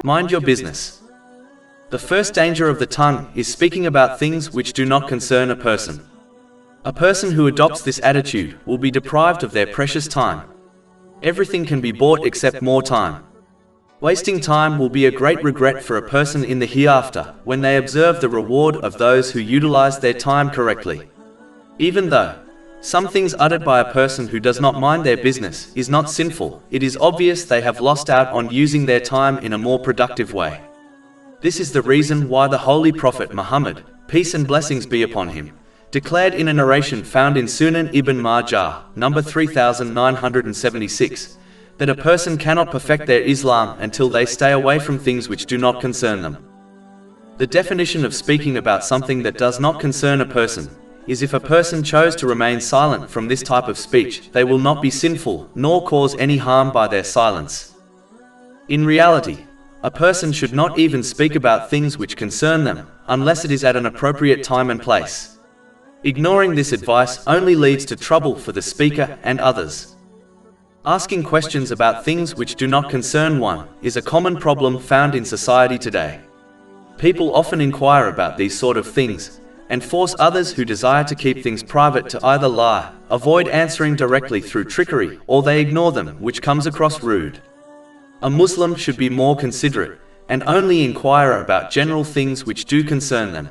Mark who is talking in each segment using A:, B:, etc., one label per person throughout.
A: Mind your business. The first danger of the tongue is speaking about things which do not concern a person. A person who adopts this attitude will be deprived of their precious time. Everything can be bought except more time. Wasting time will be a great regret for a person in the hereafter when they observe the reward of those who utilize their time correctly. Even though some things uttered by a person who does not mind their business is not sinful, it is obvious they have lost out on using their time in a more productive way. This is the reason why the Holy Prophet Muhammad, peace and blessings be upon him, declared in a narration found in Sunan Ibn Majah, number 3976, that a person cannot perfect their Islam until they stay away from things which do not concern them. The definition of speaking about something that does not concern a person is if a person chose to remain silent from this type of speech, they will not be sinful, nor cause any harm by their silence. In reality, a person should not even speak about things which concern them, unless it is at an appropriate time and place. Ignoring this advice only leads to trouble for the speaker and others. Asking questions about things which do not concern one is a common problem found in society today. People often inquire about these sort of things, and force others who desire to keep things private to either lie, avoid answering directly through trickery, or they ignore them, which comes across rude. A Muslim should be more considerate, and only inquire about general things which do concern them.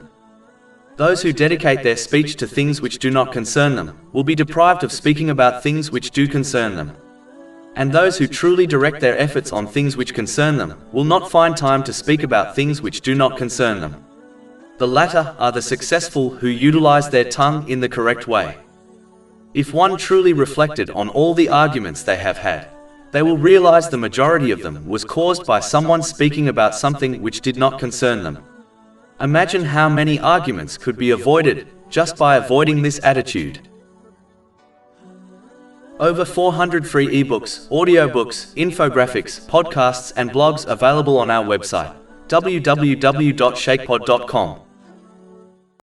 A: Those who dedicate their speech to things which do not concern them will be deprived of speaking about things which do concern them. And those who truly direct their efforts on things which concern them will not find time to speak about things which do not concern them. The latter are the successful who utilize their tongue in the correct way. If one truly reflected on all the arguments they have had, they will realize the majority of them was caused by someone speaking about something which did not concern them. Imagine how many arguments could be avoided just by avoiding this attitude. Over 400 free ebooks, audiobooks, infographics, podcasts and blogs available on our website, www.shakepod.com.